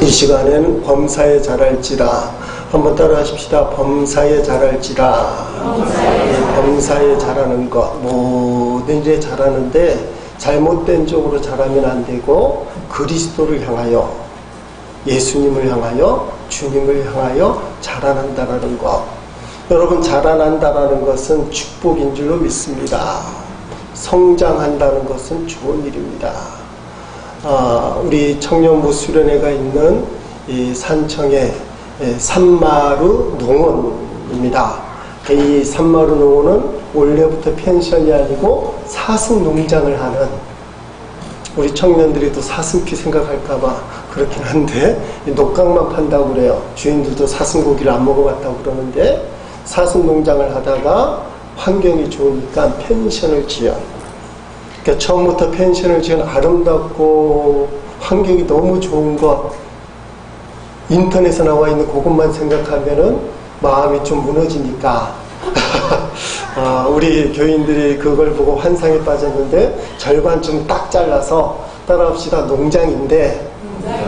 이 시간에는 범사에 자랄지라. 한번 따라 하십시다. 범사에 자랄지라. 범사에 자라는 것, 모든 일에 자라는데 잘못된 쪽으로 자라면 안 되고 그리스도를 향하여, 예수님을 향하여, 주님을 향하여 자라난다라는 것. 여러분, 자라난다라는 것은 축복인 줄로 믿습니다. 성장한다는 것은 좋은 일입니다. 우리 청년부 수련회가 있는 이 산청의 산마루 농원입니다. 이 산마루 농원은 원래부터 펜션이 아니고 사슴 농장을 하는, 우리 청년들이 또 사슴피 생각할까봐 그렇긴 한데 녹각만 판다고 그래요. 주인들도 사슴고기를 안 먹어봤다고 그러는데, 사슴 농장을 하다가 환경이 좋으니까 펜션을 지은, 그러니까 처음부터 펜션을 지은 아름답고 환경이 너무 좋은 것, 인터넷에 나와 있는 그것만 생각하면은 마음이 좀 무너지니까 우리 교인들이 그걸 보고 환상에 빠졌는데, 절반 좀 딱 잘라서 따라합시다. 농장인데,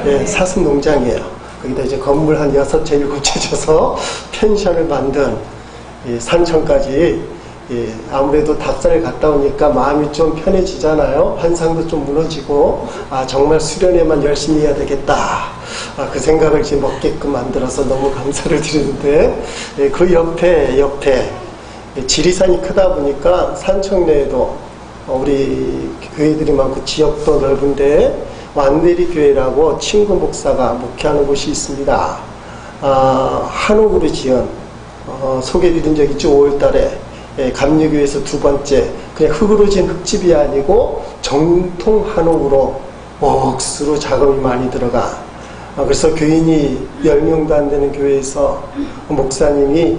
예, 사슴 농장이에요. 거기다 이제 건물 한 6채, 7채 져서 펜션을 만든, 산청까지, 아무래도 답산을 갔다 오니까 마음이 좀 편해지잖아요. 환상도 좀 무너지고, 정말 수련회만 열심히 해야 되겠다. 그 생각을 지금 먹게끔 만들어서 너무 감사를 드리는데, 그 옆에 지리산이 크다 보니까 산청 내에도 우리 교회들이 많고 지역도 넓은데 완대리 교회라고 친구 목사가 목회하는 곳이 있습니다. 한옥으로 지은, 소개드린 적 있죠. 5월달에 감리교회에서 2번째, 그냥 흙으로 지은 흙집이 아니고 정통 한옥으로 억수로 작업이 많이 들어가. 그래서 교인이 10명도 안 되는 교회에서 목사님이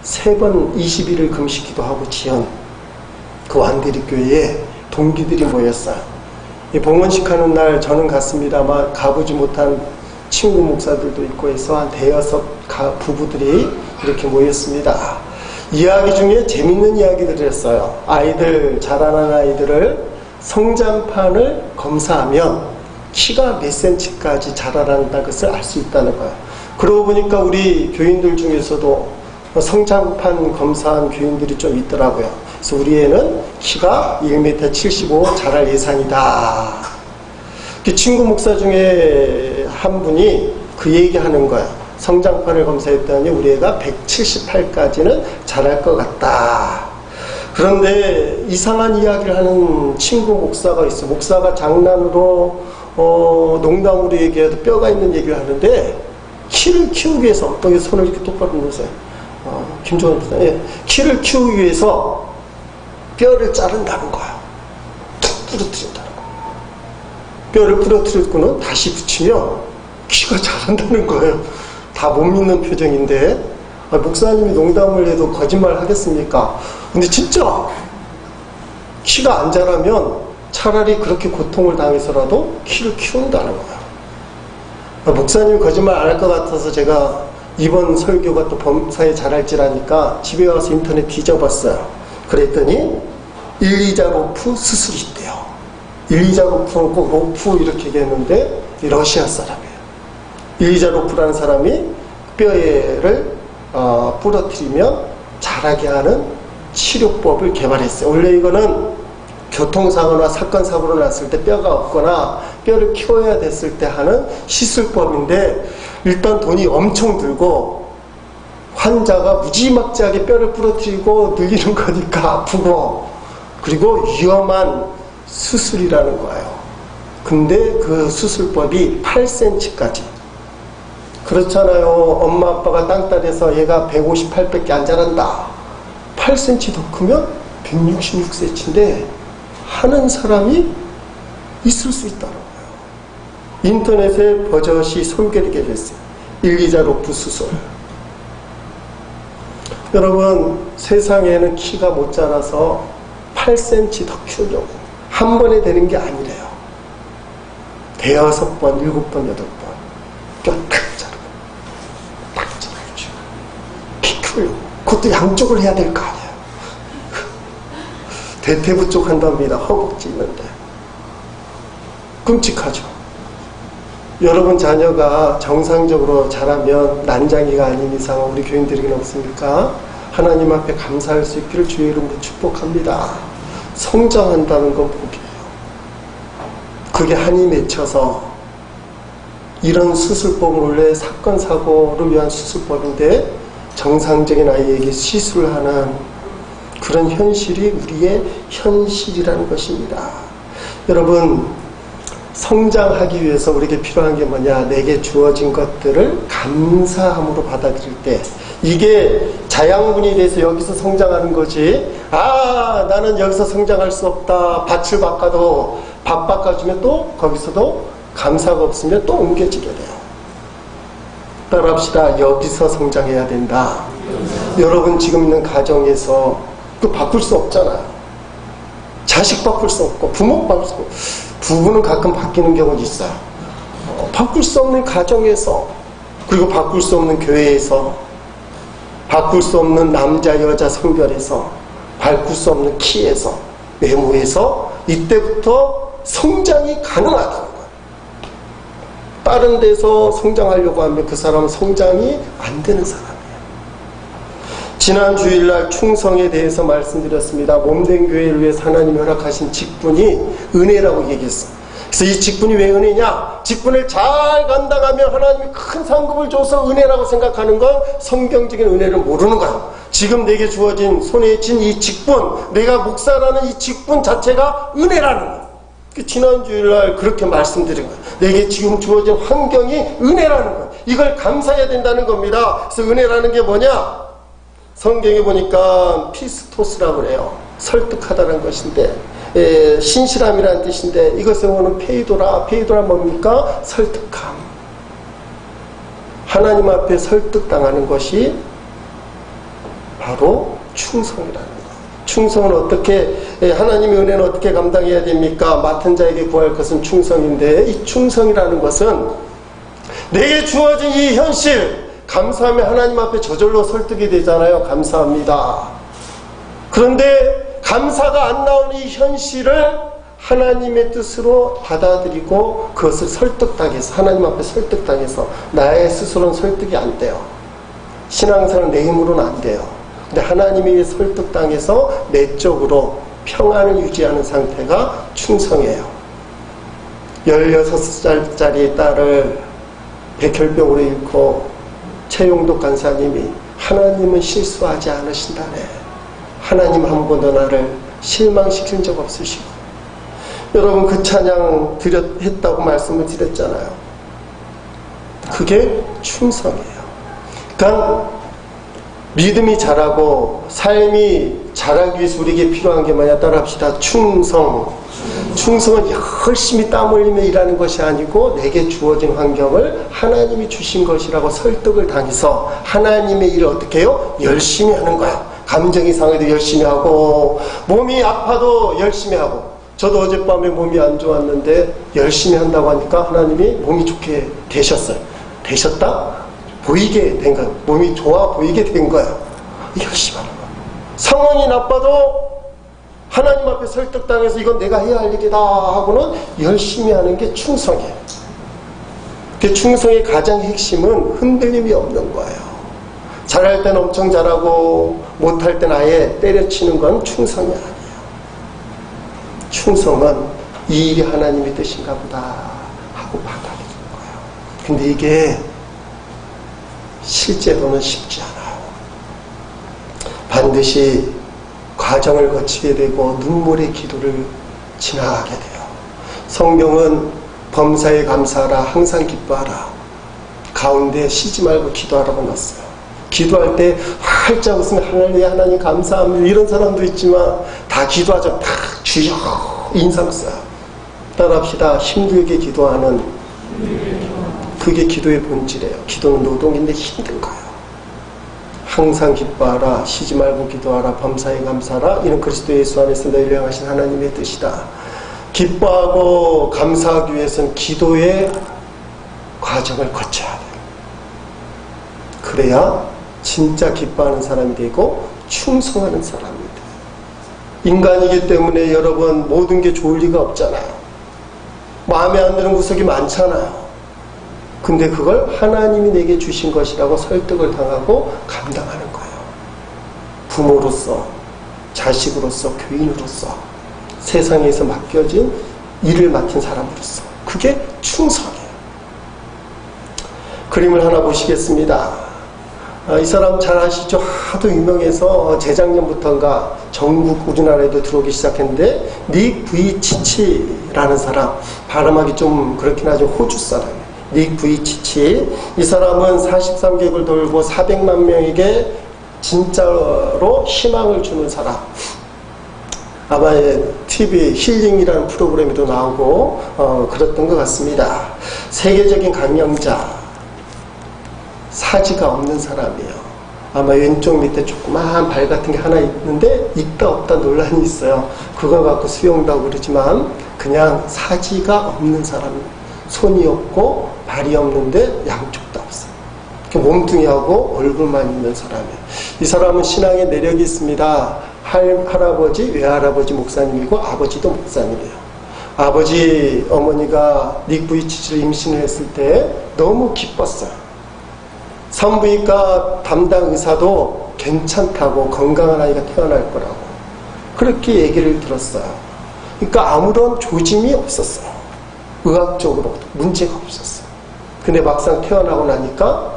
3번 20일을 금식기도 하고 지은 그 완대리 교회에 동기들이 모였어요. 이 봉헌식 하는 날 저는 갔습니다만 가보지 못한 친구 목사들도 있고 해서 한 5 부부들이 이렇게 모였습니다. 이야기 중에 재밌는 이야기들을 했어요. 아이들, 자라난 아이들을 성장판을 검사하면 키가 몇 cm까지 자라난다는 것을 알 수 있다는 거예요. 그러고 보니까 우리 교인들 중에서도 성장판 검사한 교인들이 좀 있더라고요. 그래서 우리 애는 키가 1m 75 자랄 예상이다. 그 친구 목사 중에 한 분이 그 얘기하는 거예요. 성장판을 검사했더니 우리 애가 178까지는 자랄 것 같다. 그런데 이상한 이야기를 하는 친구 목사가 있어. 목사가 장난으로 농담으로 얘기해도 뼈가 있는 얘기를 하는데, 키를 키우기 위해서, 여기 손을 이렇게 똑바로 놓으세요. 김종환 목사, 키를 키우기 위해서 뼈를 자른다는 거예요. 툭 부러뜨린다는 거예요. 뼈를 부러뜨리고는 다시 붙이면 키가 자란다는 거예요. 다 못 믿는 표정인데, 목사님이 농담을 해도 거짓말 하겠습니까? 근데 진짜 키가 안 자라면 차라리 그렇게 고통을 당해서라도 키를 키운다는 거예요. 목사님이 거짓말 안 할 것 같아서 제가 이번 설교가 또 범사에 자랄지라니까 집에 와서 인터넷 뒤져봤어요. 그랬더니 1,2자 로프 수술이 있대요. 1,2자 로프는 꼭 로프 이렇게 얘기했는데 러시아 사람이에요. 1,2자 로프라는 사람이 뼈를 부러뜨리면 자라게 하는 치료법을 개발했어요. 원래 이거는 교통사고나 사건 사고로 났을 때 뼈가 없거나 뼈를 키워야 됐을 때 하는 시술법인데, 일단 돈이 엄청 들고 환자가 무지막지하게 뼈를 부러뜨리고 늘리는 거니까 아프고, 그리고 위험한 수술이라는 거예요. 근데 그 수술법이 8cm까지. 그렇잖아요. 엄마 아빠가 땅딸에서 얘가 158밖에 안 자란다. 8cm 더 크면 166cm인데 하는 사람이 있을 수 있다는 거예요. 인터넷에 버젓이 소개를 했어요. 1,2자 로프 수술. 여러분, 세상에는 키가 못 자라서 8cm 더 키우려고 한 번에 되는 게 아니래요. 5번, 7번, 8번 뼈 탁 자르고 탁 자르고 키 키우려고. 그것도 양쪽을 해야 될 거 아니에요. 대퇴부 쪽 한답니다. 허벅지 있는데. 끔찍하죠. 여러분 자녀가 정상적으로 자라면 난장이가 아닌 이상 우리 교인들에게는 없습니까? 하나님 앞에 감사할 수 있기를 주의 이름으로 축복합니다. 성장한다는 건 복이에요. 그게 한이 맺혀서 이런 수술법은 원래 사건 사고를 위한 수술법인데 정상적인 아이에게 시술을 하는 그런 현실이 우리의 현실이라는 것입니다. 여러분, 성장하기 위해서 우리에게 필요한 게 뭐냐? 내게 주어진 것들을 감사함으로 받아들일 때, 이게 자양분이 돼서 여기서 성장하는 거지. 아, 나는 여기서 성장할 수 없다. 밭을 바꿔도 밭 바꿔주면 또 거기서도 감사가 없으면 또 옮겨지게 돼요. 따라합시다. 여기서 성장해야 된다. 여러분 지금 있는 가정에서 그 바꿀 수 없잖아요. 자식 바꿀 수 없고 부모 바꿀 수 없고, 부부는 가끔 바뀌는 경우도 있어요. 바꿀 수 없는 가정에서, 그리고 바꿀 수 없는 교회에서, 바꿀 수 없는 남자 여자 성별에서, 바꿀 수 없는 키에서, 외모에서, 이때부터 성장이 가능하다는 거예요. 다른 데서 성장하려고 하면 그 사람은 성장이 안 되는 사람이에요. 지난 주일날 충성에 대해서 말씀드렸습니다. 몸된 교회를 위해서 하나님이 허락하신 직분이 은혜라고 얘기했어요. 그래서 이 직분이 왜 은혜냐? 직분을 잘 감당하면 하나님이 큰 상급을 줘서 은혜라고 생각하는 건 성경적인 은혜를 모르는 거예요. 지금 내게 주어진, 손에 쥔 이 직분, 내가 목사라는 이 직분 자체가 은혜라는 거예요. 지난 주일날 그렇게 말씀드린 거예요. 내게 지금 주어진 환경이 은혜라는 거예요. 이걸 감사해야 된다는 겁니다. 그래서 은혜라는 게 뭐냐? 성경에 보니까 피스토스라고 그래요. 설득하다는 것인데, 신실함이라는 뜻인데, 이것을 보는 페이도라. 페이도라 뭡니까? 설득함. 하나님 앞에 설득당하는 것이 바로 충성이라는 거예요. 충성은 어떻게, 하나님의 은혜는 어떻게 감당해야 됩니까? 맡은 자에게 구할 것은 충성인데, 이 충성이라는 것은 내게 주어진 이 현실, 감사하면 하나님 앞에 저절로 설득이 되잖아요. 감사합니다. 그런데 감사가 안 나오는 이 현실을 하나님의 뜻으로 받아들이고 그것을 설득당해서, 하나님 앞에 설득당해서, 나의 스스로는 설득이 안 돼요. 신앙생활은 내 힘으로는 안 돼요. 근데 하나님이 설득당해서 내적으로 평안을 유지하는 상태가 충성이에요. 16살짜리 딸을 백혈병으로 잃고 최용독 간사님이 하나님은 실수하지 않으신다네. 하나님 한 번도 나를 실망시킨 적 없으시고. 여러분 그 찬양 했다고 말씀을 드렸잖아요. 그게 충성이에요. 그러니까 믿음이 자라고 삶이 자라기 위해서 우리에게 필요한 게 뭐냐? 따라합시다. 충성. 충성은 열심히 땀 흘리며 일하는 것이 아니고 내게 주어진 환경을 하나님이 주신 것이라고 설득을 당해서 하나님의 일을 어떻게 해요? 열심히 하는 거야. 감정이 상해도 열심히 하고, 몸이 아파도 열심히 하고. 저도 어젯밤에 몸이 안 좋았는데 열심히 한다고 하니까 하나님이 몸이 좋게 되셨어요. 되셨다? 보이게 된 거예요. 몸이 좋아 보이게 된 거예요. 열심히 하는 거예요. 상황이 나빠도 하나님 앞에 설득당해서 이건 내가 해야 할 일이다 하고는 열심히 하는 게 충성이에요. 그 충성의 가장 핵심은 흔들림이 없는 거예요. 잘할 땐 엄청 잘하고 못할 땐 아예 때려치는 건 충성이 아니에요. 충성은 이 일이 하나님의 뜻인가 보다 하고 받아들이는 거예요. 근데 이게 실제로는 쉽지 않아요. 반드시 과정을 거치게 되고 눈물의 기도를 지나가게 돼요. 성경은 범사에 감사하라, 항상 기뻐하라, 가운데 쉬지 말고 기도하라고 놨어요. 기도할 때 활짝 웃으면 할렐루야 하나님 감사합니다 이런 사람도 있지만 다 기도하죠. 다 주여 인상 써요. 따라합시다. 힘들게 기도하는, 그게 기도의 본질이에요. 기도는 노동인데 힘든 거예요. 항상 기뻐하라, 쉬지 말고 기도하라, 범사에 감사하라, 이는 그리스도 예수 안에서 너희를 향하신 하나님의 뜻이다. 기뻐하고 감사하기 위해서는 기도의 과정을 거쳐야 돼요. 그래야 진짜 기뻐하는 사람이 되고 충성하는 사람이 돼요. 인간이기 때문에 여러분 모든 게 좋을 리가 없잖아요. 마음에 안 드는 구석이 많잖아요. 근데 그걸 하나님이 내게 주신 것이라고 설득을 당하고 감당하는 거예요. 부모로서, 자식으로서, 교인으로서, 세상에서 맡겨진 일을 맡은 사람으로서. 그게 충성이에요. 그림을 하나 보시겠습니다. 이 사람 잘 아시죠? 하도 유명해서 재작년부터인가 전국 우리나라에도 들어오기 시작했는데 닉 부이치치라는 사람, 발음하기 좀 그렇긴 하죠. 호주 사람이에요. 닉 부이치치. 이 사람은 43개국을 돌고 400만 명에게 진짜로 희망을 주는 사람. 아마 TV 힐링이라는 프로그램에도 나오고 그랬던 것 같습니다. 세계적인 강령자, 사지가 없는 사람이에요. 아마 왼쪽 밑에 조그마한 발 같은 게 하나 있는데 있다 없다 논란이 있어요. 그거 갖고 수용다고 그러지만 그냥 사지가 없는 사람, 손이 없고 발이 없는데 양쪽 다 없어요. 몸뚱이하고 얼굴만 있는 사람이에요. 이 사람은 신앙의 내력이 있습니다. 할아버지, 외할아버지 목사님이고 아버지도 목사님이에요. 아버지 어머니가 닉 부이치치를 임신을 했을 때 너무 기뻤어요. 산부인과 담당 의사도 괜찮다고, 건강한 아이가 태어날 거라고 그렇게 얘기를 들었어요. 그러니까 아무런 조짐이 없었어요. 의학적으로 문제가 없었어요. 근데 막상 태어나고 나니까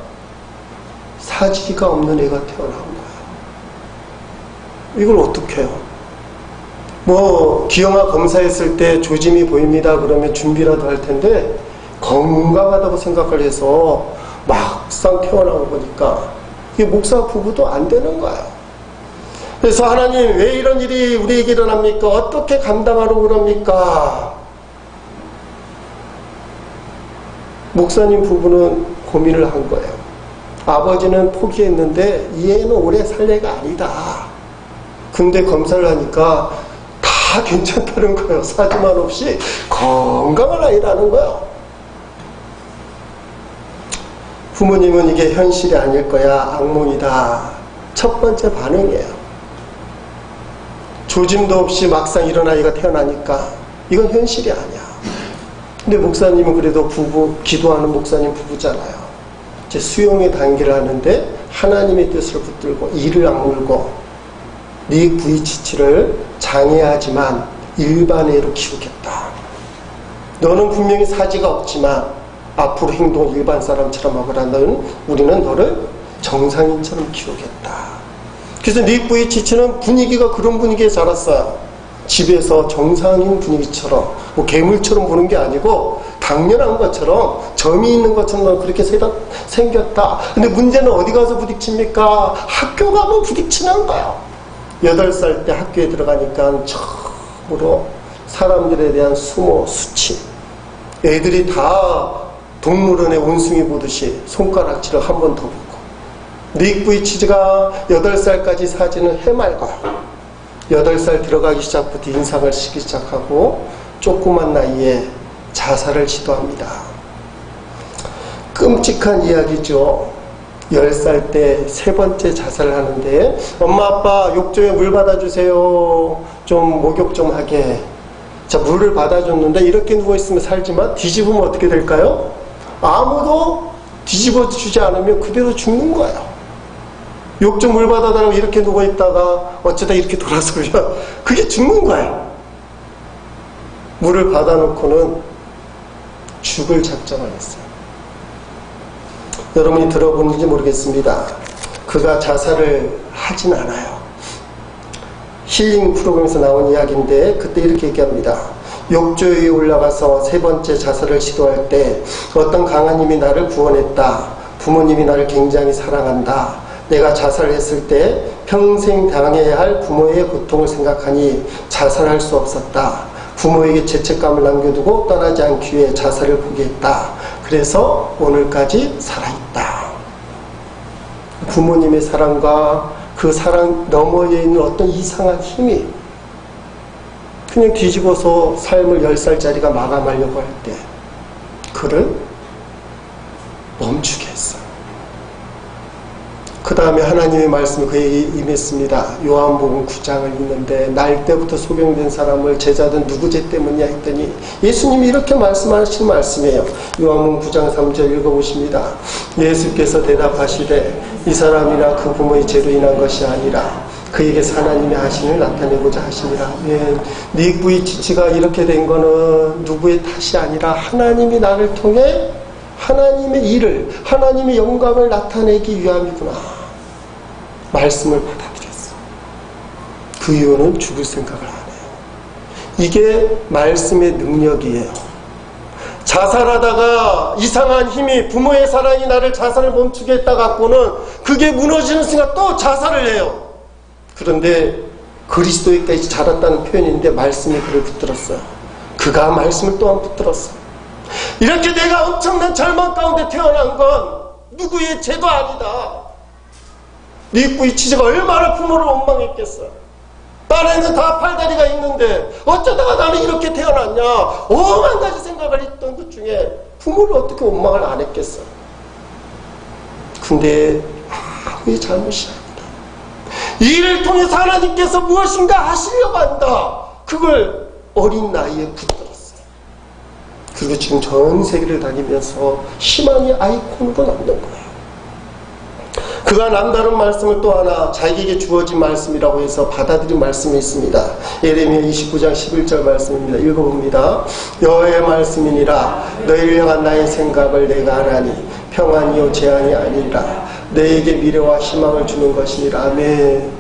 사지가 없는 애가 태어난 거예요. 이걸 어떻게 해요? 뭐 기형아 검사했을 때 조짐이 보입니다 그러면 준비라도 할 텐데 건강하다고 생각을 해서 막상 태어나고 보니까 이게 목사 부부도 안 되는 거예요. 그래서 하나님 왜 이런 일이 우리에게 일어납니까? 어떻게 감당하라고 그럽니까? 목사님 부부는 고민을 한 거예요. 아버지는 포기했는데 얘는 오래 살 애가 아니다. 근데 검사를 하니까 다 괜찮다는 거예요. 사지만 없이 건강한 아이라는 거예요. 부모님은 이게 현실이 아닐 거야, 악몽이다. 첫 번째 반응이에요. 조짐도 없이 막상 이런 아이가 태어나니까 이건 현실이 아니야. 근데 목사님은 그래도 부부, 기도하는 목사님 부부잖아요. 이제 수용의 단계를 하는데 하나님의 뜻을 붙들고 이를 악물고 닉 부이치치를 장애하지만 일반애로 키우겠다. 너는 분명히 사지가 없지만 앞으로 행동 일반 사람처럼 하거라. 우리는 너를 정상인처럼 키우겠다. 그래서 닉 부이치치는 분위기가 그런 분위기에 자랐어요. 집에서 정상인 분위기처럼 뭐 괴물처럼 보는 게 아니고 당연한 것처럼 점이 있는 것처럼 그렇게 생겼다. 근데 문제는 어디 가서 부딪힙니까? 학교 가면 부딪히는 거예요. 8살 때 학교에 들어가니까 처음으로 사람들에 대한 수모, 수치. 애들이 다 동물원에 원숭이 보듯이 손가락질을 한 번 더 보고. 닉 부이치치가 8살까지 사지는 해맑아요. 8살 들어가기 시작부터 인상을 쓰기 시작하고 조그만 나이에 자살을 시도합니다. 끔찍한 이야기죠. 10살 때 3번째 자살을 하는데 엄마 아빠 욕조에 물 받아주세요. 좀 목욕 좀 하게. 자, 물을 받아줬는데 이렇게 누워있으면 살지만 뒤집으면 어떻게 될까요? 아무도 뒤집어 주지 않으면 그대로 죽는 거예요. 욕조 물 받아달라고 이렇게 누워있다가 어쩌다 이렇게 돌아서면 그게 죽는 거예요. 물을 받아놓고는 죽을 작정을 했어요. 여러분이 들어보는지 모르겠습니다. 그가 자살을 하진 않아요. 힐링 프로그램에서 나온 이야기인데 그때 이렇게 얘기합니다. 욕조 위에 올라가서 3번째 자살을 시도할 때 어떤 강한 힘이 나를 구원했다. 부모님이 나를 굉장히 사랑한다. 내가 자살을 했을 때 평생 당해야 할 부모의 고통을 생각하니 자살할 수 없었다. 부모에게 죄책감을 남겨두고 떠나지 않기 위해 자살을 포기했다. 그래서 오늘까지 살아있다. 부모님의 사랑과 그 사랑 너머에 있는 어떤 이상한 힘이 그냥 뒤집어서 삶을 10살짜리가 마감하려고 할 때 그를 멈추게 했어요. 그 다음에 하나님의 말씀이 그에게 임했습니다. 요한복음 9장을 읽는데 날 때부터 소경된 사람을 제자든 누구 죄 때문이냐 했더니 예수님이 이렇게 말씀하신 말씀이에요. 요한복음 9장 3절 읽어보십니다. 예수께서 대답하시되 이 사람이나 그 부모의 죄로 인한 것이 아니라 그에게서 하나님의 하신을 나타내고자 하시니라. 네 부이치치가 이렇게 된 거는 누구의 탓이 아니라 하나님이 나를 통해 하나님의 일을, 하나님의 영광을 나타내기 위함이구나. 말씀을 받아들였어. 그 이유는 죽을 생각을 안 해요. 이게 말씀의 능력이에요. 자살하다가 이상한 힘이, 부모의 사랑이 나를 자살을 멈추게 했다 갖고는 그게 무너지는 순간 또 자살을 해요. 그런데 그리스도에까지 자랐다는 표현인데 말씀이 그를 붙들었어요. 그가 말씀을 또한 붙들었어요. 이렇게 내가 엄청난 절망 가운데 태어난 건 누구의 죄도 아니다. 네 부이치지가 얼마나 부모를 원망했겠어. 딴에는 다 팔다리가 있는데 어쩌다가 나는 이렇게 태어났냐. 오만 가지 생각을 했던 것 중에 부모를 어떻게 원망을 안 했겠어. 근데 아무의 잘못이 아니다. 이 일을 통해서 하나님께서 무엇인가 하시려고 한다. 그걸 어린 나이에 붙들었어요. 그리고 지금 전 세계를 다니면서 희망의 아이콘으로 남는 거예요. 그가 남다른 말씀을 또 하나 자기에게 주어진 말씀이라고 해서 받아들인 말씀이 있습니다. 예레미야 29장 11절 말씀입니다. 읽어봅니다. 여호와의 말씀이니라. 너희를 향한 나의 생각을 내가 아나니 평안이요 재앙이 아니라 너에게 미래와 희망을 주는 것이니라. 아멘.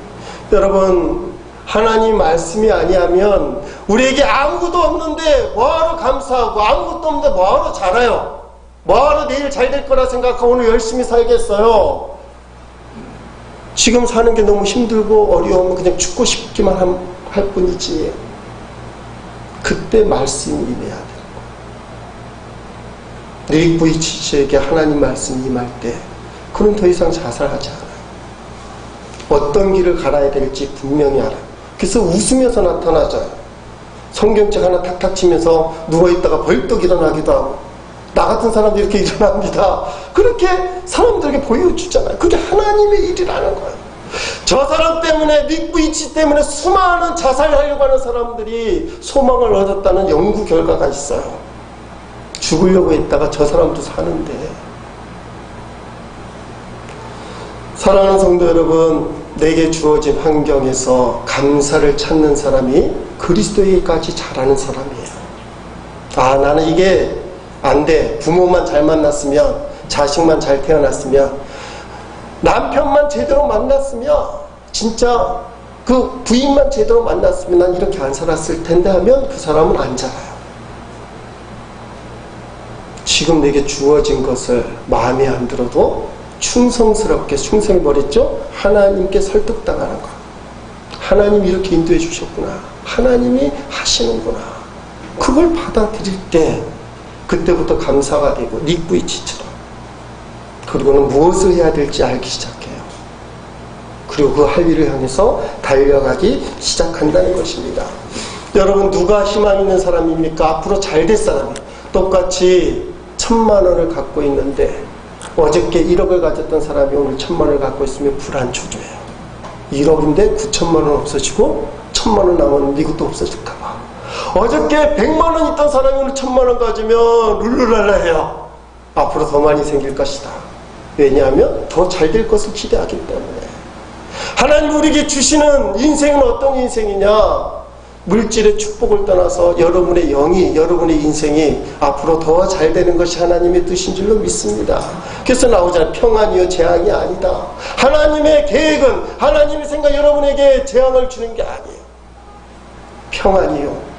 여러분, 하나님 말씀이 아니하면 우리에게 아무것도 없는데 뭐하러 감사하고, 아무것도 없는데 뭐하러 잘해요? 뭐하러 내일 잘 될 거라 생각하고 오늘 열심히 살겠어요? 지금 사는 게 너무 힘들고 어려우면 그냥 죽고 싶기만 할 뿐이지. 그때 말씀이 임해야 돼요. 네 부이치에게 하나님 말씀이 임할 때 그는 더 이상 자살하지 않아요. 어떤 길을 갈아야 될지 분명히 알아요. 그래서 웃으면서 나타나져요. 성경책 하나 탁탁 치면서 누워있다가 벌떡 일어나기도 하고, 나 같은 사람도 이렇게 일어납니다. 그렇게 사람들에게 보여주잖아요. 그게 하나님의 일이라는 거예요. 저 사람 때문에, 닉부이치 때문에 수많은 자살하려고 하는 사람들이 소망을 얻었다는 연구 결과가 있어요. 죽으려고 했다가 저 사람도 사는데. 사랑하는 성도 여러분, 내게 주어진 환경에서 감사를 찾는 사람이 그리스도에게까지 자라는 사람이에요. 아, 나는 이게 안 돼. 부모만 잘 만났으면, 자식만 잘 태어났으면, 남편만 제대로 만났으면, 진짜 그 부인만 제대로 만났으면 난 이렇게 안 살았을 텐데 하면 그 사람은 안 자라요. 지금 내게 주어진 것을 마음에 안 들어도 충성스럽게, 충성이 뭐랬죠? 하나님께 설득당하는 거. 하나님이 이렇게 인도해 주셨구나. 하나님이 하시는구나. 그걸 받아들일 때 그때부터 감사가 되고 닉부이치처럼, 그리고는 무엇을 해야 될지 알기 시작해요. 그리고 그 할 일을 향해서 달려가기 시작한다는 것입니다. 여러분, 누가 희망 있는 사람입니까? 앞으로 잘 될 사람이에요. 똑같이 1000만 원을 갖고 있는데 어저께 1억을 가졌던 사람이 오늘 1000만 원을 갖고 있으면 불안초조해요. 1억인데 9천만 원 없어지고 1000만 원 남았는데 이것도 없어질까 봐. 어저께 100만 원 있던 사람이 오늘 1000만 원 가지면 룰루랄라 해요. 앞으로 더 많이 생길 것이다. 왜냐하면 더 잘 될 것을 기대하기 때문에. 하나님 우리에게 주시는 인생은 어떤 인생이냐? 물질의 축복을 떠나서 여러분의 영이, 여러분의 인생이 앞으로 더 잘 되는 것이 하나님의 뜻인 줄로 믿습니다. 그래서 나오잖아요. 평안이요 재앙이 아니다. 하나님의 계획은, 하나님의 생각, 여러분에게 재앙을 주는 게 아니에요. 평안이요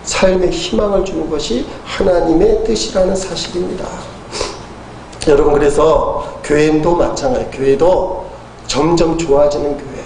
삶의 희망을 주는 것이 하나님의 뜻이라는 사실입니다. 여러분, 그래서 교회도 마찬가지예요. 교회도 점점 좋아지는 교회.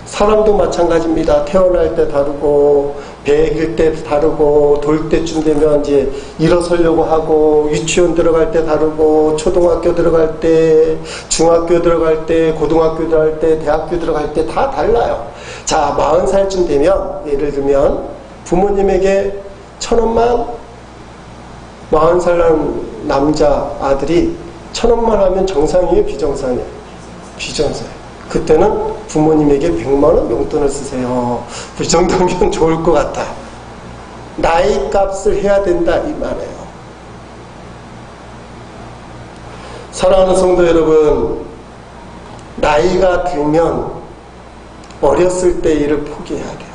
사람도 마찬가지입니다. 태어날 때 다르고, 100일 때 다르고, 돌 때쯤 되면 이제 일어서려고 하고, 유치원 들어갈 때 다르고, 초등학교 들어갈 때, 중학교 들어갈 때, 고등학교 들어갈 때, 대학교 들어갈 때 다 달라요. 자, 40살쯤 되면, 예를 들면, 부모님에게 1000원만, 40살 난 남자 아들이 1000원만 하면 정상이에요, 비정상이에요? 비전세. 그때는 부모님에게 100만원 용돈을 쓰세요. 그 정도면 좋을 것 같아. 나이 값을 해야 된다 이 말이에요. 사랑하는 성도 여러분, 나이가 들면 어렸을 때 일을 포기해야 돼요.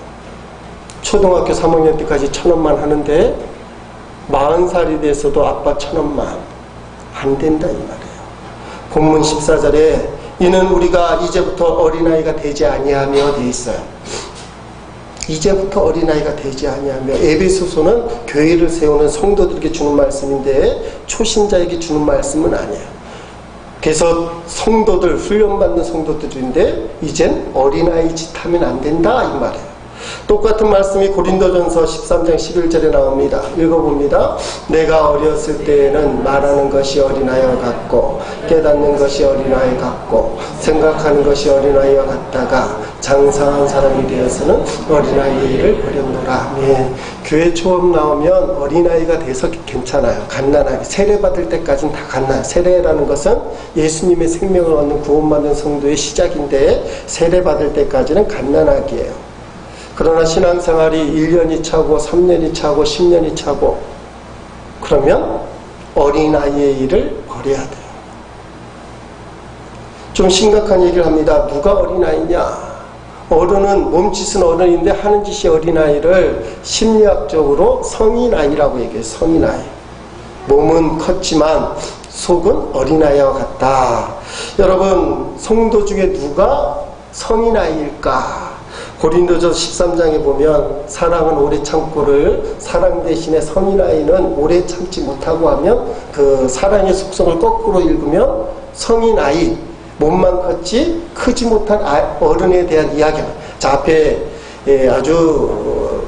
초등학교 3학년 때까지 1,000원만 하는데 40살이 돼서도 아빠 1,000원만 안 된다 이 말이에요. 본문 14절에 이는 우리가 이제부터 어린아이가 되지 아니하며 되어 있어요. 이제부터 어린아이가 되지 아니하며. 에베소서는 교회를 세우는 성도들에게 주는 말씀인데 초신자에게 주는 말씀은 아니에요. 그래서 성도들, 훈련받는 성도들인데 이젠 어린아이 짓 하면 안 된다 이 말이에요. 똑같은 말씀이 고린도전서 13장 11절에 나옵니다. 읽어봅니다. 내가 어렸을 때에는 말하는 것이 어린아이와 같고 깨닫는 것이 어린아이 같고 생각하는 것이 어린아이와 같다가 장성한 사람이 되어서는 어린아이의 일을 버렸노라. 아멘. 교회 초업 나오면 어린아이가 돼서 괜찮아요. 갓난아기. 세례받을 때까지는 다 갓난. 세례라는 것은 예수님의 생명을 얻는 구원받는 성도의 시작인데 세례받을 때까지는 갓난아기예요. 그러나 신앙생활이 1년이 차고 3년이 차고 10년이 차고 그러면 어린아이의 일을 버려야 돼요. 좀 심각한 얘기를 합니다. 누가 어린아이냐? 어른은 몸짓은 어른인데 하는 짓이 어린아이를 심리학적으로 성인아이라고 얘기해요. 성인아이. 몸은 컸지만 속은 어린아이와 같다. 여러분, 성도 중에 누가 성인아이일까? 고린도전 13장에 보면 사랑은 오래 참고를 사랑 대신에 성인아이는 오래 참지 못하고 하면 그 사랑의 속성을 거꾸로 읽으면 성인아이, 몸만 컸지 크지 못한 어른에 대한 이야기입니다. 자, 앞에 아주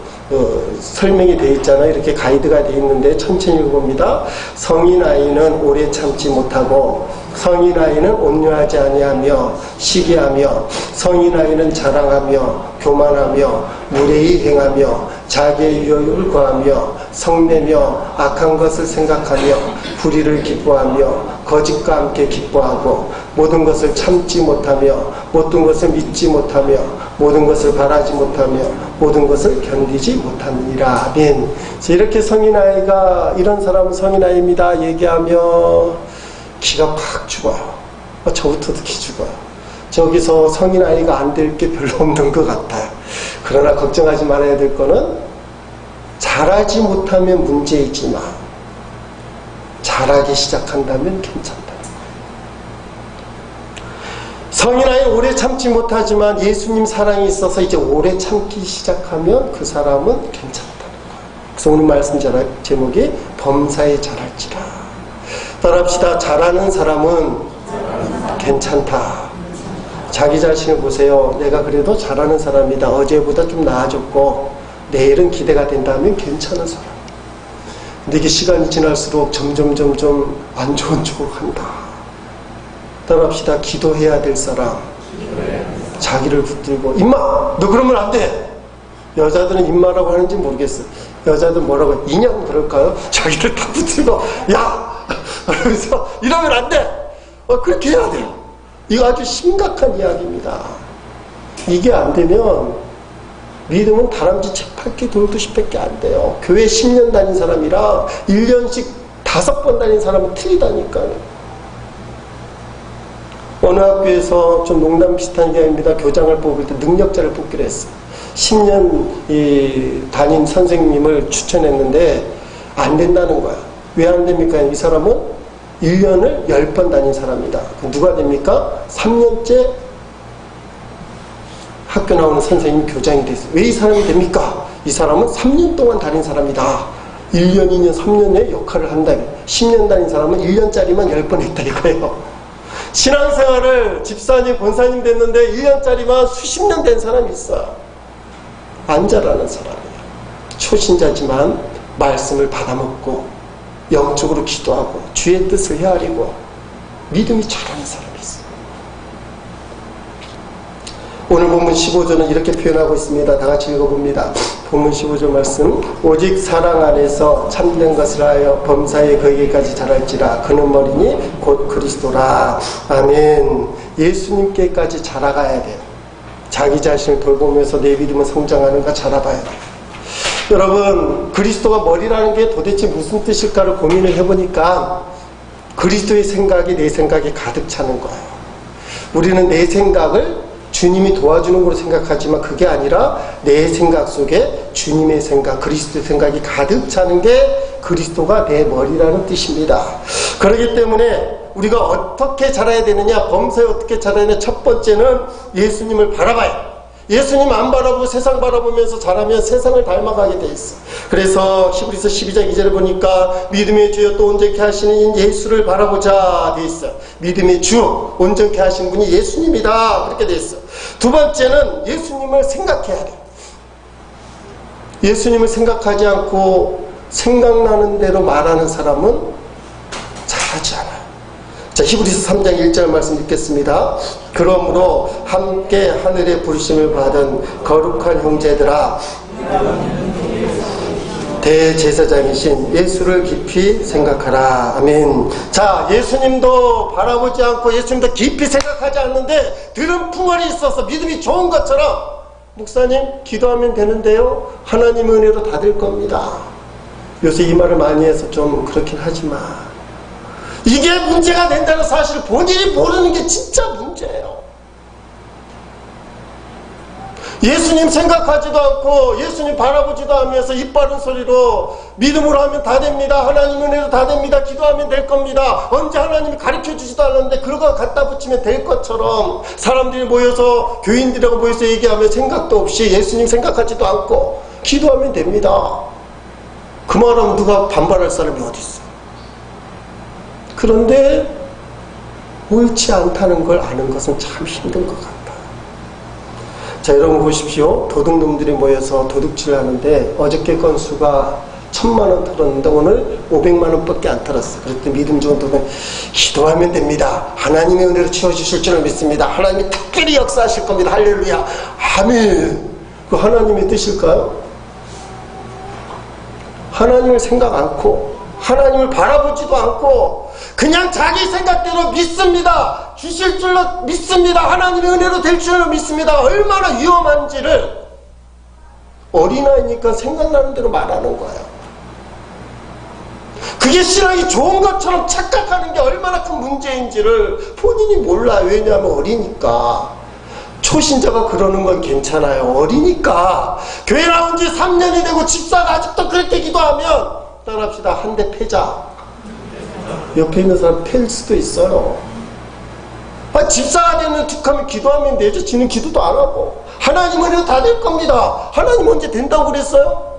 설명이 되어 있잖아요. 이렇게 가이드가 되어 있는데 천천히 읽어봅니다. 성인아이는 오래 참지 못하고 성인아이는 온유하지 아니하며 시기하며 성인아이는 자랑하며 교만하며 무례히 행하며 자기의 유욕을 구하며 성내며 악한 것을 생각하며 불의를 기뻐하며 거짓과 함께 기뻐하고 모든 것을 참지 못하며 모든 것을 믿지 못하며 모든 것을 바라지 못하며 모든 것을 견디지 못하느니라. 아멘. 이렇게 성인아이가 이런 사람은 성인아이입니다 얘기하며 기가 팍 죽어요. 저부터도 기 죽어요. 저기서 성인아이가 안 될 게 별로 없는 것 같아요. 그러나 걱정하지 말아야 될 거는 잘하지 못하면 문제이지만 잘하기 시작한다면 괜찮다. 성인아이 오래 참지 못하지만 예수님 사랑이 있어서 이제 오래 참기 시작하면 그 사람은 괜찮다는 거예요. 그래서 오늘 말씀 제목이 범사에 잘할지라. 따라합시다. 잘하는 사람은 괜찮다. 자기 자신을 보세요. 내가 그래도 잘하는 사람이다. 어제보다 좀 나아졌고 내일은 기대가 된다면 괜찮은 사람. 근데 이게 시간이 지날수록 점점 안 좋은 쪽으로 간다. 따라합시다. 기도해야 될 사람. 자기를 붙들고 임마! 너 그러면 안 돼! 여자들은 임마라고 하는지 모르겠어요. 여자들 뭐라고 해요? 인형 그럴까요? 자기를 딱 붙들고 야! 그래서 이러면 안 돼! 그렇게 해야 돼요. 이거 아주 심각한 이야기입니다. 이게 안 되면 믿음은 다람쥐 책 8개 돌도 10밖에 안 돼요. 교회 10년 다닌 사람이라 1년씩 5번 다닌 사람은 틀리다니까요. 어느 학교에서 좀 농담 비슷한 이야기입니다. 교장을 뽑을 때 능력자를 뽑기로 했어요. 10년 담임 선생님을 추천했는데 안 된다는 거야. 왜 안 됩니까? 이 사람은 1년을 10번 다닌 사람이다. 누가 됩니까? 3년째 학교 나오는 선생님 교장이 됐어요. 왜 이 사람이 됩니까? 이 사람은 3년 동안 다닌 사람이다. 1년, 2년, 3년의 역할을 한다. 10년 다닌 사람은 1년짜리만 10번 했다 이거예요. 신앙생활을 집사님, 권사님 됐는데 1년짜리만 수십 년 된 사람이 있어요. 안 잘하는 사람이에요. 초신자지만 말씀을 받아먹고 영적으로 기도하고 주의 뜻을 헤아리고 믿음이 잘하는 사람이 있어요. 오늘 본문 15절은 이렇게 표현하고 있습니다. 다 같이 읽어봅니다. 본문 15절 말씀. 오직 사랑 안에서 참된 것을 하여 범사에 거기까지 자랄지라. 그는 머리니 곧 그리스도라. 아멘. 예수님께까지 자라가야 돼요. 자기 자신을 돌보면서 내 믿음을 성장하는가 자라봐야 돼요. 여러분, 그리스도가 머리라는 게 도대체 무슨 뜻일까를 고민을 해보니까 그리스도의 생각이 내 생각에 가득 차는 거예요. 우리는 내 생각을 주님이 도와주는 걸로 생각하지만 그게 아니라 내 생각 속에 주님의 생각, 그리스도의 생각이 가득 차는 게 그리스도가 내 머리라는 뜻입니다. 그렇기 때문에 우리가 어떻게 자라야 되느냐, 범사에 어떻게 자라야 되느냐. 첫 번째는 예수님을 바라봐요. 예수님 안 바라보고 세상 바라보면서 자라면 세상을 닮아가게 돼 있어. 그래서 히브리서 12장 2절에 보니까 믿음의 주여 또 온전케 하시는 예수를 바라보자 돼 있어요. 믿음의 주, 온전케 하시는 분이 예수님이다, 그렇게 돼 있어. 두 번째는 예수님을 생각해야 돼. 예수님을 생각하지 않고 생각나는 대로 말하는 사람은 잘하지 않아요. 자, 히브리서 3장 1절 말씀 읽겠습니다. 그러므로 함께 하늘의 부르심을 받은 거룩한 형제들아, 대제사장이신 예수를 깊이 생각하라. 아멘. 자, 예수님도 바라보지 않고 예수님도 깊이 생각하지 않는데 들은 풍월이 있어서 믿음이 좋은 것처럼, 목사님 기도하면 되는데요, 하나님의 은혜로 다 될 겁니다. 요새 이 말을 많이 해서 좀 그렇긴 하지만 이게 문제가 된다는 사실을 본인이 모르는 게 진짜 문제예요. 예수님 생각하지도 않고 예수님 바라보지도 않으면서 입 바른 소리로 믿음으로 하면 다 됩니다, 하나님 은혜로 다 됩니다, 기도하면 될 겁니다, 언제 하나님이 가르쳐주지도 않았는데 그거 갖다 붙이면 될 것처럼 사람들이 모여서, 교인들하고 모여서 얘기하면 생각도 없이 예수님 생각하지도 않고 기도하면 됩니다. 그 말하면 누가 반발할 사람이 어디 있어. 그런데 옳지 않다는 걸 아는 것은 참 힘든 것 같다. 자, 여러분 보십시오. 도둑놈들이 모여서 도둑질을 하는데 어저께 건수가 1000만원 털었는데 오늘 500만원 밖에 안 털었어. 그랬더니 믿음 좋은 도둑은 기도하면 됩니다, 하나님의 은혜로 채워주실 줄을 믿습니다, 하나님이 특별히 역사하실 겁니다, 할렐루야, 아멘. 그 하나님의 뜻일까요? 하나님을 생각 않고 하나님을 바라보지도 않고 그냥 자기 생각대로 믿습니다, 주실 줄로 믿습니다, 하나님의 은혜로 될 줄로 믿습니다. 얼마나 위험한지를, 어린아이니까 생각나는 대로 말하는 거예요. 그게 신앙이 좋은 것처럼 착각하는 게 얼마나 큰 문제인지를 본인이 몰라요. 왜냐하면 어리니까. 초신자가 그러는 건 괜찮아요. 어리니까. 교회 나온 지 3년이 되고 집사가 아직도 그렇게 기도하면, 따라합시다, 한 대 패자. 옆에 있는 사람 팰 수도 있어요. 집사가 되는 툭하면 기도하면 되죠. 지는 기도도 안 하고. 하나님 은혜로 다 될 겁니다. 하나님 언제 된다고 그랬어요?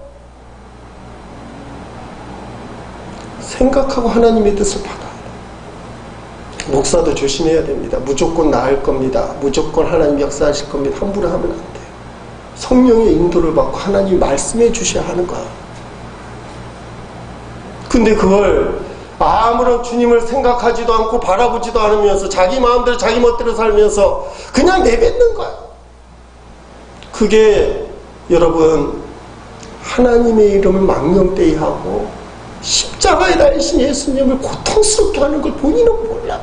생각하고 하나님의 뜻을 받아요. 목사도 조심해야 됩니다. 무조건 나을 겁니다, 무조건 하나님 역사하실 겁니다, 함부로 하면 안 돼요. 성령의 인도를 받고 하나님 말씀해 주셔야 하는 거예요. 근데 그걸 아무런 주님을 생각하지도 않고 바라보지도 않으면서 자기 마음대로 자기 멋대로 살면서 그냥 내뱉는 거예요. 그게 여러분, 하나님의 이름을 망령되이 하고 십자가에 달리신 예수님을 고통스럽게 하는 걸 본인은 몰라.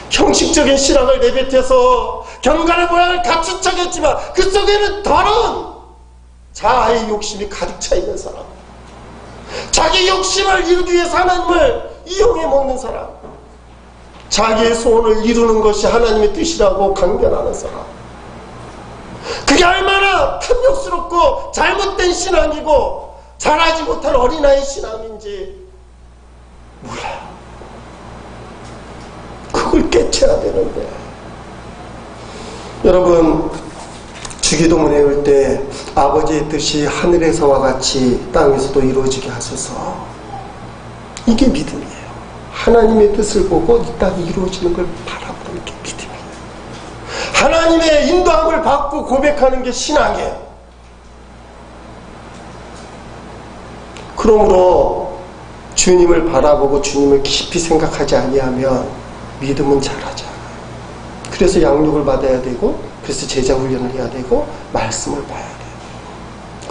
형식적인 신앙을 내뱉어서 경건의 모양을 갖춘 척했지만 그 속에는 더러운 자아의 욕심이 가득 차 있는 사람, 자기 욕심을 이루기 위해서 하나님을 이용해 먹는 사람, 자기의 소원을 이루는 것이 하나님의 뜻이라고 강변하는 사람, 그게 얼마나 탐욕스럽고 잘못된 신앙이고 자라지 못한 어린아이 신앙인지 몰라요. 그걸 깨쳐야 되는데, 여러분, 주기도문 외울 때 아버지의 뜻이 하늘에서와 같이 땅에서도 이루어지게 하소서, 이게 믿음이에요. 하나님의 뜻을 보고 이 땅이 이루어지는 걸 바라보는 게 믿음이에요. 하나님의 인도함을 받고 고백하는 게 신앙이에요. 그러므로 주님을 바라보고 주님을 깊이 생각하지 아니하면 믿음은 자라지 않아요. 그래서 양육을 받아야 되고, 그래서 제자 훈련을 해야 되고, 말씀을 봐야 돼요.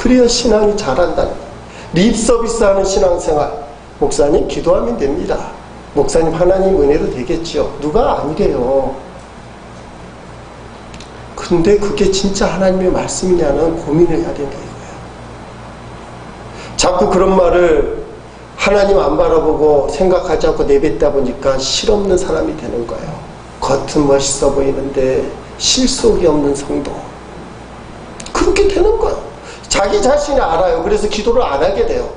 그래야 신앙이 자란다는 거예요. 립서비스하는 신앙생활. 목사님 기도하면 됩니다. 목사님 하나님 은혜로 되겠죠. 누가 아니래요. 근데 그게 진짜 하나님의 말씀이냐는 고민을 해야 된다 이거예요. 자꾸 그런 말을 하나님 안 바라보고 생각하지 않고 내뱉다 보니까 실없는 사람이 되는 거예요. 겉은 멋있어 보이는데 실속이 없는 성도. 그렇게 되는 거예요. 자기 자신이 알아요. 그래서 기도를 안 하게 돼요.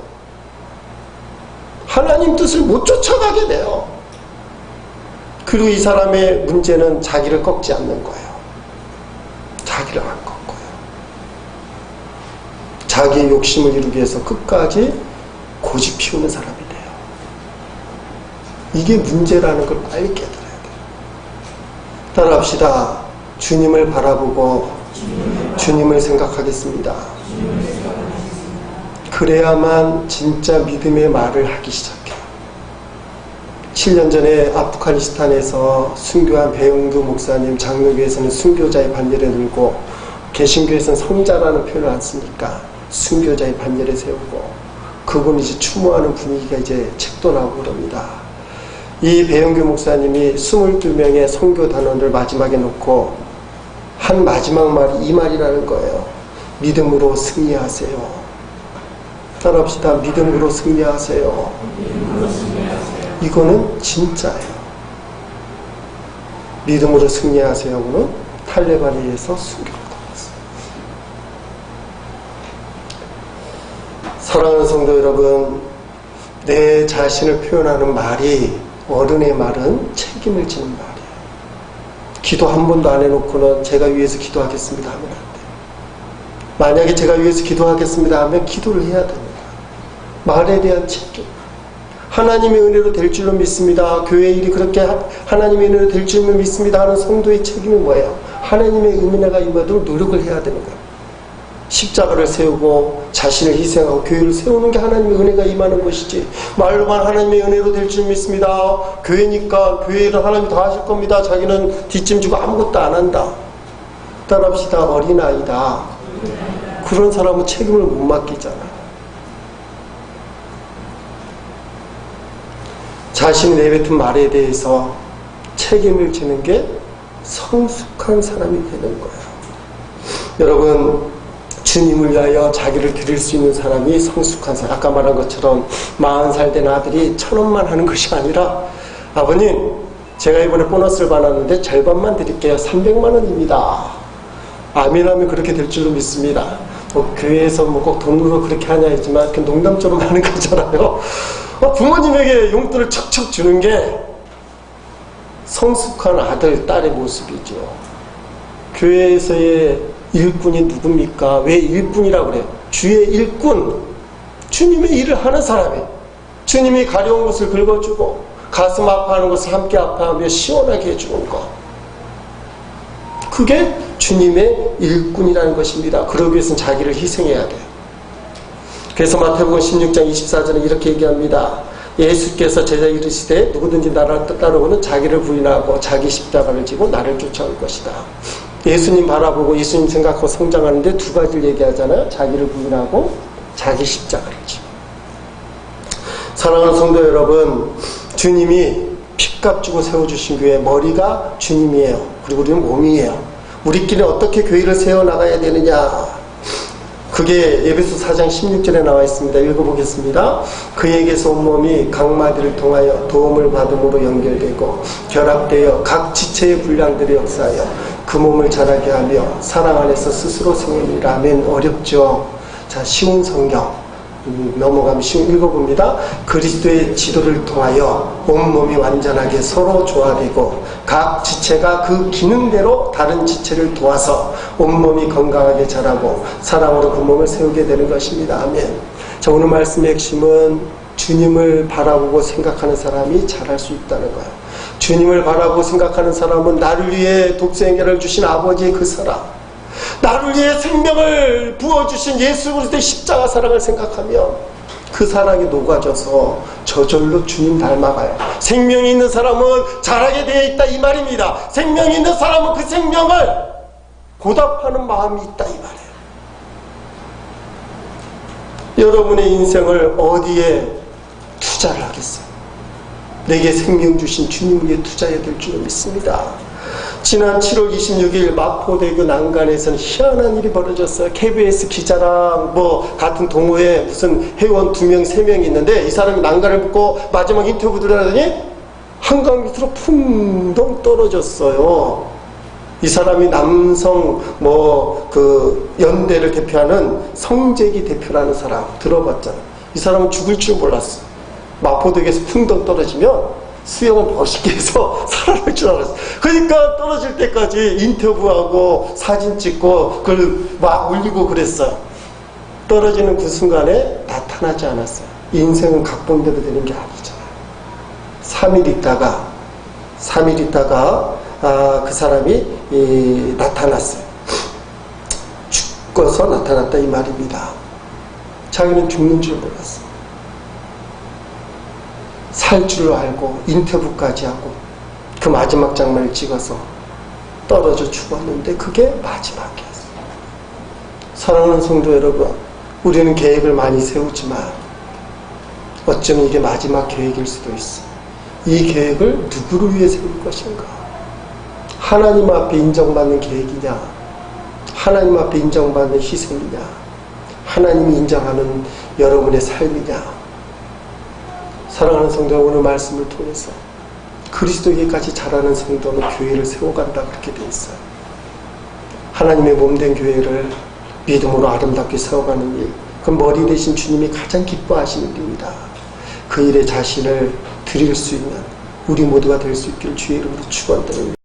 하나님 뜻을 못 쫓아가게 돼요. 그리고 이 사람의 문제는 자기를 꺾지 않는 거예요. 자기를 안 꺾어요. 자기의 욕심을 이루기 위해서 끝까지 고집 피우는 사람이 돼요. 이게 문제라는 걸 빨리 깨달아야 돼요. 따라합시다. 주님을 바라보고 주님을 생각하겠습니다. 그래야만 진짜 믿음의 말을 하기 시작해요. 7년 전에 아프가니스탄에서 순교한 배용두 목사님, 장로교에서는 순교자의 반열에 들고, 개신교에서는 성자라는 표현을 안 쓰니까 순교자의 반열에 세우고, 그분이 이제 추모하는 분위기가 이제 책도 나오고 그럽니다. 이 배용규 목사님이 22명의 선교 단원을 마지막에 놓고 한 마지막 말이 이 말이라는 거예요. 믿음으로 승리하세요. 따라합시다. 믿음으로 승리하세요. 이거는 진짜예요. 믿음으로 승리하세요는 탈레반에 의해서 순교를 당했어요. 사랑하는 성도 여러분, 내 자신을 표현하는 말이, 어른의 말은 책임을 지는 말이에요. 기도 한 번도 안 해놓고는 제가 위해서 기도하겠습니다 하면 안 돼요. 만약에 제가 위해서 기도하겠습니다 하면 기도를 해야 됩니다. 말에 대한 책임. 하나님의 은혜로 될 줄로 믿습니다. 교회 일이 그렇게 하나님의 은혜로 될 줄로 믿습니다 하는 성도의 책임이 뭐예요? 하나님의 은혜가 임하도록 노력을 해야 되는 거예요. 십자가를 세우고 자신을 희생하고 교회를 세우는 게 하나님의 은혜가 임하는 것이지, 말로만 하나님의 은혜로 될 줄 믿습니다. 교회니까 교회를 하나님 다 하실 겁니다. 자기는 뒷짐지고 아무것도 안 한다. 따라합시다. 어린아이다. 그런 사람은 책임을 못 맡기잖아요. 자신이 내뱉은 말에 대해서 책임을 지는 게 성숙한 사람이 되는 거예요. 여러분, 주님을 위하여 자기를 드릴 수 있는 사람이 성숙한 사람. 아까 말한 것처럼 40살 된 아들이 1,000원만 하는 것이 아니라, 아버님 제가 이번에 보너스를 받았는데 절반만 드릴게요. 300만 원입니다. 아멘하면 그렇게 될 줄로 믿습니다. 교회에서 꼭 돈으로 그렇게 하냐 했지만 그 농담처럼 하는 거잖아요. 부모님에게 용돈을 척척 주는 게 성숙한 아들, 딸의 모습이죠. 교회에서의 일꾼이 누굽니까? 왜 일꾼이라고 그래요? 주의 일꾼, 주님의 일을 하는 사람이에요. 주님이 가려운 것을 긁어주고 가슴 아파하는 것을 함께 아파하며 시원하게 해주는 것, 그게 주님의 일꾼이라는 것입니다. 그러기 위해서는 자기를 희생해야 돼요. 그래서 마태복음 16장 24절에 이렇게 얘기합니다. 예수께서 제자 이르시되 누구든지 나를 따르고는 자기를 부인하고 자기 십자가를 지고 나를 쫓아올 것이다. 예수님 바라보고 예수님 생각하고 성장하는데 두 가지를 얘기하잖아요. 자기를 부인하고 자기 십자가를 지고. 사랑하는 성도 여러분, 주님이 핏값 주고 세워주신 교회 머리가 주님이에요. 그리고 우리는 몸이에요. 우리끼리 어떻게 교회를 세워나가야 되느냐, 그게 에베소 4장 16절에 나와 있습니다. 읽어보겠습니다. 그에게서 온몸이 각 마디를 통하여 도움을 받음으로 연결되고 결합되어 각 지체의 분량들이 역사하여 그 몸을 자라게 하며 사랑 안에서 스스로 세우리라면. 어렵죠? 자, 쉬운 성경 넘어가면 읽어봅니다. 그리스도의 지도를 통하여 온몸이 완전하게 서로 조화되고 각 지체가 그 기능대로 다른 지체를 도와서 온몸이 건강하게 자라고 사랑으로 그 몸을 세우게 되는 것입니다. 아멘. 자, 오늘 말씀의 핵심은 주님을 바라보고 생각하는 사람이 잘할 수 있다는 거예요. 주님을 바라보고 생각하는 사람은 나를 위해 독생애를 주신 아버지의 그 사랑, 나를 위해 생명을 부어주신 예수 그리스도의 십자가 사랑을 생각하며 그 사랑이 녹아져서 저절로 주님 닮아가요. 생명이 있는 사람은 잘하게 되어 있다 이 말입니다. 생명이 있는 사람은 그 생명을 보답하는 마음이 있다 이 말이에요. 여러분의 인생을 어디에 투자를 하겠어요? 내게 생명 주신 주님에게 투자해야 될 줄 믿습니다. 지난 7월 26일 마포대교 난간에서는 희한한 일이 벌어졌어요. KBS 기자랑 같은 동호회 무슨 회원 2명, 3명이 있는데 이 사람이 난간을 붙고 마지막 인터뷰 들어가더니 한강 밑으로 풍덩 떨어졌어요. 이 사람이 남성 연대를 대표하는 성재기 대표라는 사람 들어봤잖아. 이 사람은 죽을 줄 몰랐어. 마포대교에서 풍덩 떨어지면 수영을 멋있게 해서 살아날 줄 알았어. 그러니까 떨어질 때까지 인터뷰하고 사진 찍고 그걸 막 올리고 그랬어요. 떨어지는 그 순간에 나타나지 않았어요. 인생은 각본대로 되는 게 아니잖아요. 3일 있다가 그 사람이 나타났어요. 죽어서 나타났다 이 말입니다. 자기는 죽는 줄 몰랐어. 살 줄 알고 인터뷰까지 하고 그 마지막 장면을 찍어서 떨어져 죽었는데 그게 마지막이었어요. 사랑하는 성도 여러분, 우리는 계획을 많이 세우지만 어쩌면 이게 마지막 계획일 수도 있어. 이 계획을 누구를 위해 세울 것인가? 하나님 앞에 인정받는 계획이냐? 하나님 앞에 인정받는 희생이냐? 하나님이 인정하는 여러분의 삶이냐? 사랑하는 성도, 오늘 말씀을 통해서 그리스도에게까지 자라는 성도는 교회를 세워간다 그렇게 되어 있어요. 하나님의 몸된 교회를 믿음으로 아름답게 세워가는 일, 그 머리 대신 주님이 가장 기뻐하시는 일입니다. 그 일에 자신을 드릴 수 있는 우리 모두가 될 수 있기를 주의 이름으로 축원드립니다.